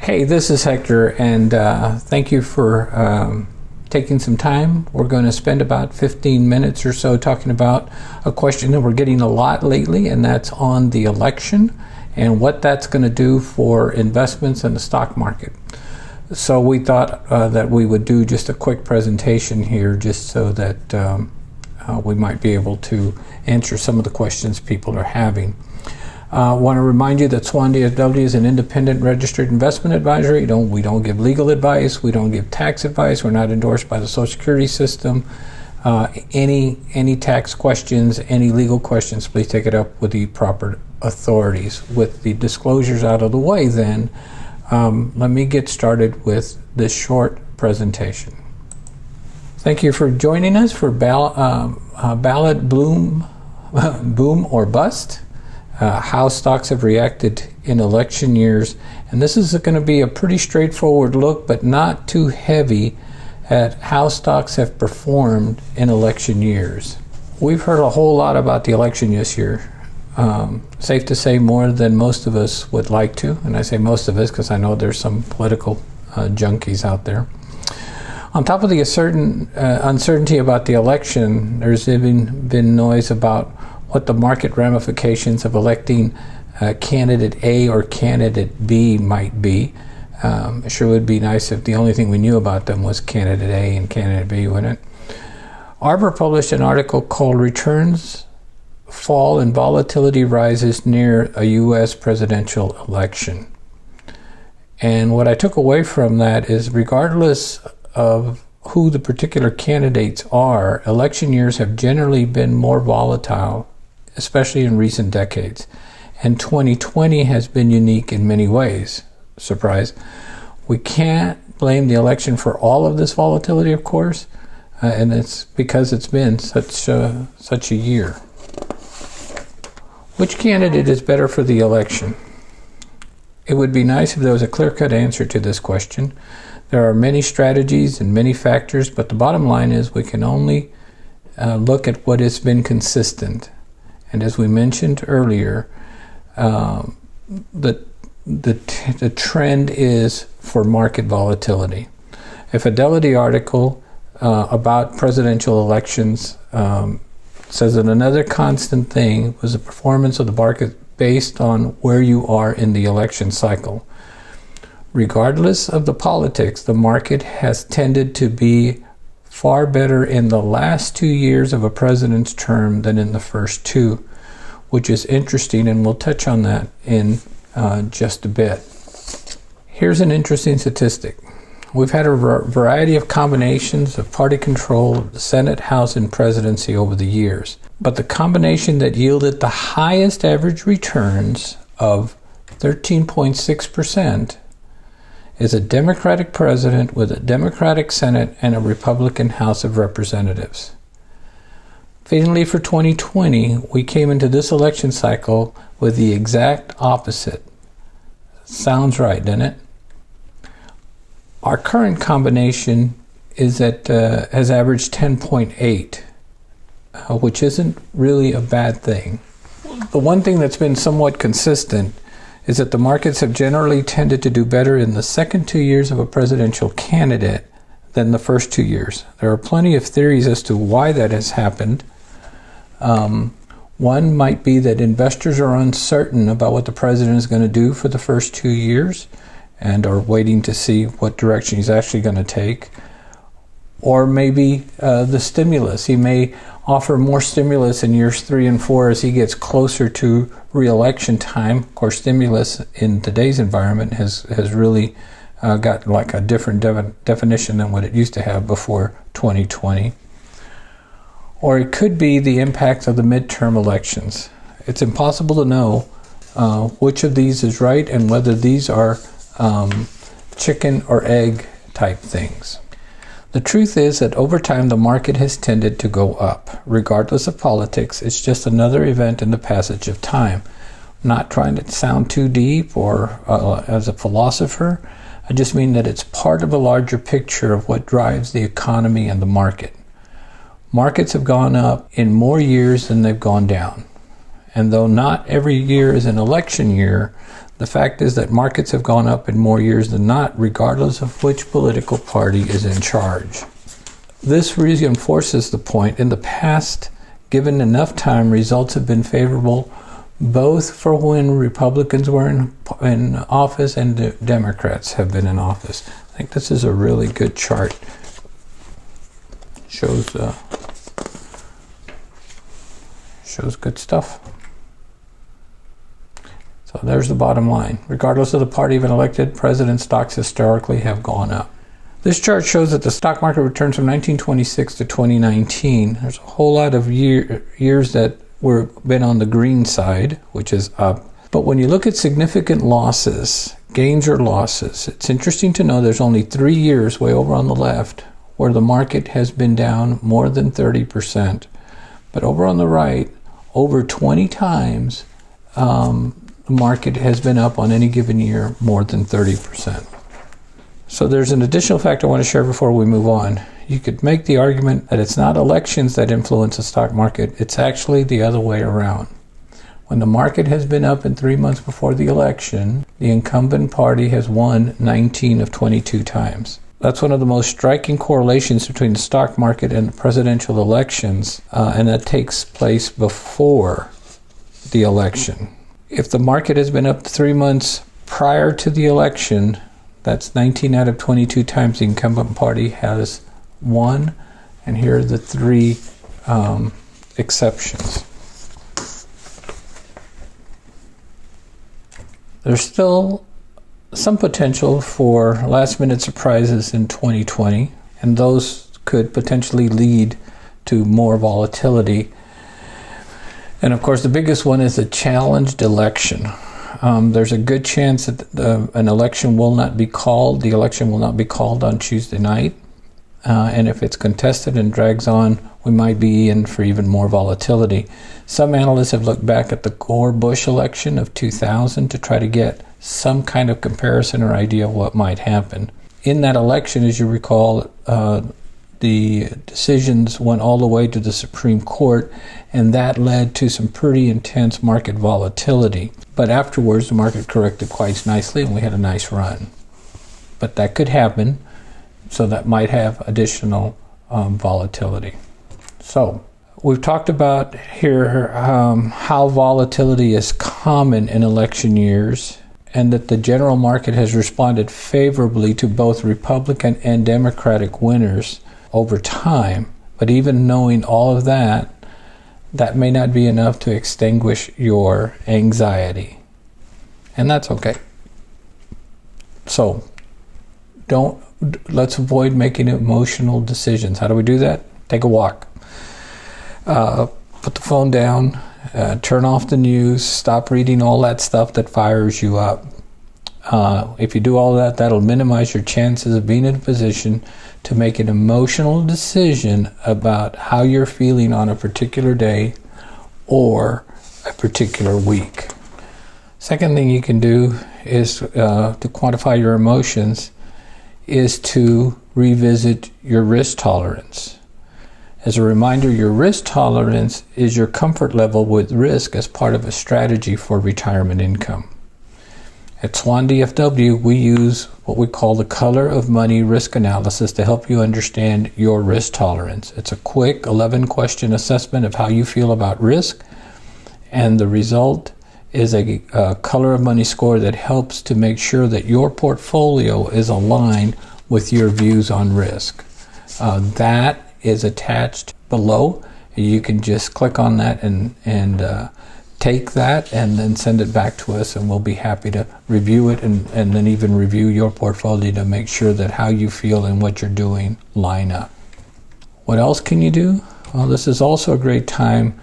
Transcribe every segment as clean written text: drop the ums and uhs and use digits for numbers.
Hey, this is Hector, and thank you for taking some time. We're going to spend about 15 minutes or so talking about a question that we're getting a lot lately, and that's on the election and what that's going to do for investments in the stock market. So we thought that we would do just a quick presentation here just so that we might be able to answer some of the questions people are having. I want to remind you that Swan DSW is an independent registered investment advisor. We don't give legal advice. We don't give tax advice. We're not endorsed by the Social Security system. Any tax questions, any legal questions, please take it up with the proper authorities. With the disclosures out of the way then, let me get started with this short presentation. Thank you for joining us for Ballot Boom or Bust. How stocks have reacted in election years, and this is going to be a pretty straightforward look, but not too heavy, at how stocks have performed in election years. We've heard a whole lot about the election this year. Safe to say more than most of us would like to, and I say most of us because I know there's some political junkies out there. On top of the uncertainty about the election, there's even been noise about what the market ramifications of electing candidate A or candidate B might be. It sure would be nice if the only thing we knew about them was candidate A and candidate B, wouldn't it? Arbor published an article called Returns Fall and Volatility Rises Near a U.S. Presidential Election. And what I took away from that is, regardless of who the particular candidates are, election years have generally been more volatile, especially in recent decades. And 2020 has been unique in many ways. Surprise. We can't blame the election for all of this volatility, of course, and it's because it's been such a year. Which candidate is better for the election? It would be nice if there was a clear-cut answer to this question. There are many strategies and many factors, but the bottom line is we can only look at what has been consistent. And as we mentioned earlier, the trend is for market volatility. A Fidelity article about presidential elections says that another constant thing was the performance of the market based on where you are in the election cycle. Regardless of the politics, the market has tended to be far better in the last 2 years of a president's term than in the first two, which is interesting, and we'll touch on that in just a bit. Here's an interesting statistic. We've had a variety of combinations of party control of the Senate, House, and presidency over the years, but the combination that yielded the highest average returns of 13.6% is a Democratic president with a Democratic Senate and a Republican House of Representatives. Fittingly for 2020, we came into this election cycle with the exact opposite. Sounds right, doesn't it? Our current combination is has averaged 10.8, which isn't really a bad thing. The one thing that's been somewhat consistent is that the markets have generally tended to do better in the second 2 years of a presidential candidate than the first 2 years. There are plenty of theories as to why that has happened. One might be that investors are uncertain about what the president is going to do for the first 2 years and are waiting to see what direction he's actually going to take. Or maybe the stimulus. He may offer more stimulus in years 3 and 4 as he gets closer to re-election time. Of course, stimulus in today's environment has really got like a different definition than what it used to have before 2020. Or it could be the impact of the midterm elections. It's impossible to know which of these is right and whether these are chicken or egg type things. The truth is that over time the market has tended to go up. Regardless of politics, it's just another event in the passage of time. I'm not trying to sound too deep or as a philosopher. I just mean that it's part of a larger picture of what drives the economy and the market. Markets have gone up in more years than they've gone down. And though not every year is an election year, The fact is that markets have gone up in more years than not, regardless of which political party is in charge. This reinforces the point. In the past, given enough time, results have been favorable both for when Republicans were in office and the Democrats have been in office. I think this is a really good chart. Shows good stuff. So there's the bottom line. Regardless of the party of an elected president, stocks historically have gone up. This chart shows that the stock market returns from 1926 to 2019. There's a whole lot of years that we've been on the green side, which is up. But when you look at significant losses, gains or losses, it's interesting to know there's only 3 years, way over on the left, where the market has been down more than 30%. But over on the right, over 20 times, the market has been up on any given year more than 30%. So there's an additional fact I want to share before we move on. You could make the argument that it's not elections that influence the stock market, it's actually the other way around. When the market has been up in 3 months before the election, the incumbent party has won 19 of 22 times. That's one of the most striking correlations between the stock market and the presidential elections, and that takes place before the election. If the market has been up 3 months prior to the election, that's 19 out of 22 times the incumbent party has won, and here are the 3 exceptions. There's still some potential for last-minute surprises in 2020, and those could potentially lead to more volatility. And of course, the biggest one is a challenged election. There's a good chance that an election will not be called. The election will not be called on Tuesday night. And if it's contested and drags on, we might be in for even more volatility. Some analysts have looked back at the Gore-Bush election of 2000 to try to get some kind of comparison or idea of what might happen. In that election, as you recall, the decisions went all the way to the Supreme Court, and that led to some pretty intense market volatility. But afterwards, the market corrected quite nicely, and we had a nice run. But that could happen, so that might have additional volatility. So we've talked about here how volatility is common in election years, and that the general market has responded favorably to both Republican and Democratic winners over time. But even knowing all of that, that may not be enough to extinguish your anxiety. And that's okay. So let's avoid making emotional decisions. How do we do that? Take a walk. Put the phone down, turn off the news, stop reading all that stuff that fires you up. If you do all that, that'll minimize your chances of being in a position to make an emotional decision about how you're feeling on a particular day or a particular week. Second thing you can do is to quantify your emotions is to revisit your risk tolerance. As a reminder, your risk tolerance is your comfort level with risk as part of a strategy for retirement income. At Swan DFW, we use what we call the color of money risk analysis to help you understand your risk tolerance. It's a quick 11-question assessment of how you feel about risk, and the result is a color of money score that helps to make sure that your portfolio is aligned with your views on risk. That is attached below. You can just click on that and take that and then send it back to us, and we'll be happy to review it and then even review your portfolio to make sure that how you feel and what you're doing line up. What else can you do? Well, this is also a great time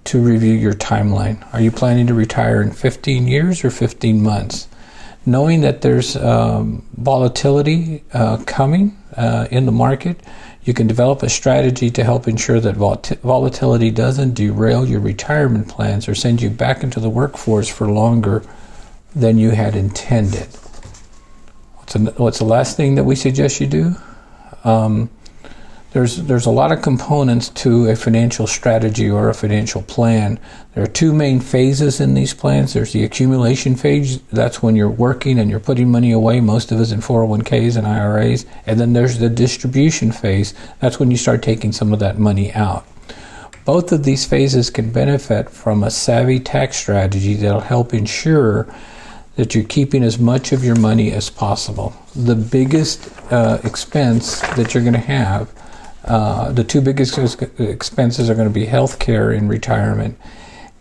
to review your timeline. Are you planning to retire in 15 years or 15 months? Knowing that there's volatility coming in the market, you can develop a strategy to help ensure that volatility doesn't derail your retirement plans or send you back into the workforce for longer than you had intended. What's the last thing that we suggest you do? There's a lot of components to a financial strategy or a financial plan. There are two main phases in these plans. There's the accumulation phase. That's when you're working and you're putting money away, most of us in 401ks and IRAs. And then there's the distribution phase. That's when you start taking some of that money out. Both of these phases can benefit from a savvy tax strategy that'll help ensure that you're keeping as much of your money as possible. The biggest expense that you're going to have, the two biggest expenses are going to be health care in retirement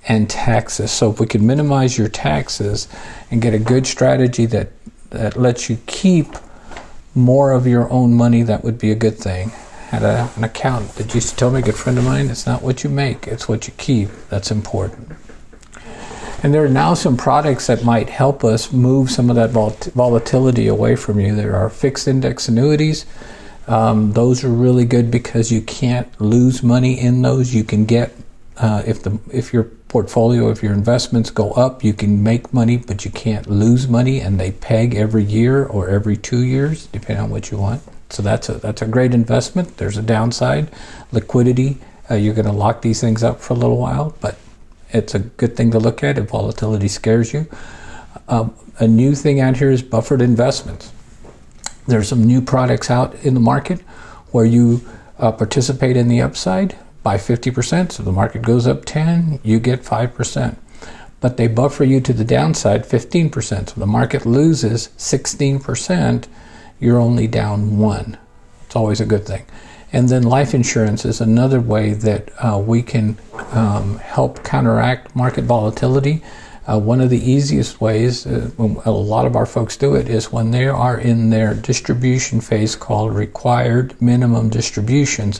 and taxes. So if we can minimize your taxes and get a good strategy that lets you keep more of your own money, that would be a good thing. I had an accountant that used to tell me, a good friend of mine, it's not what you make, it's what you keep that's important. And there are now some products that might help us move some of that volatility away from you. There are fixed index annuities. Those are really good because you can't lose money in those. You can get, if your portfolio, if your investments go up, you can make money, but you can't lose money, and they peg every year or every 2 years, depending on what you want. So that's a great investment. There's a downside, liquidity. You're going to lock these things up for a little while, but it's a good thing to look at if volatility scares you. A new thing out here is buffered investments. There's some new products out in the market where you participate in the upside by 50%. So the market goes up 10, you get 5%. But they buffer you to the downside 15%. So the market loses 16%, you're only down 1. It's always a good thing. And then life insurance is another way that we can help counteract market volatility. One of the easiest ways, when a lot of our folks do it, is when they are in their distribution phase called required minimum distributions.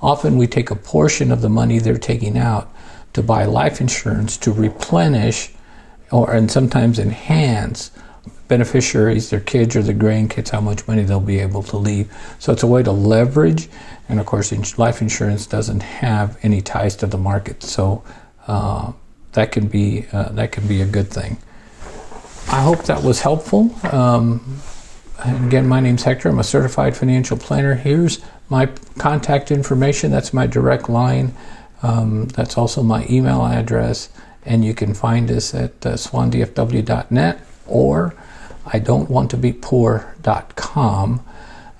Often we take a portion of the money they're taking out to buy life insurance to replenish and sometimes enhance beneficiaries, their kids or their grandkids, how much money they'll be able to leave. So it's a way to leverage, and of course life insurance doesn't have any ties to the market, so that can be a good thing. I hope that was helpful. Again, my name's Hector. I'm a certified financial planner. Here's my contact information. That's my direct line. That's also my email address, and you can find us at swandfw.net or idon'twanttobepoor.com.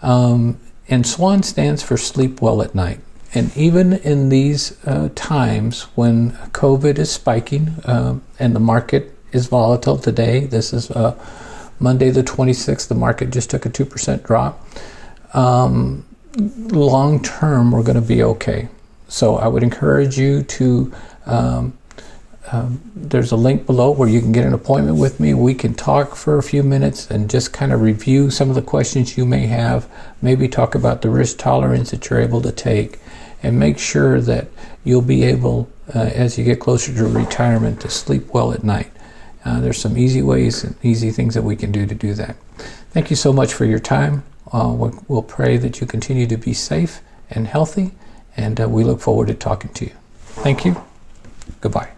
And SWAN stands for Sleep Well at Night. And even in these times when COVID is spiking and the market is volatile today, this is Monday the 26th, the market just took a 2% drop. Long term, we're going to be okay. So I would encourage you to, there's a link below where you can get an appointment with me. We can talk for a few minutes and just kind of review some of the questions you may have, maybe talk about the risk tolerance that you're able to take, and make sure that you'll be able, as you get closer to retirement, to sleep well at night. There's some easy ways and easy things that we can do to do that. Thank you so much for your time. We'll pray that you continue to be safe and healthy, and we look forward to talking to you. Thank you. Goodbye.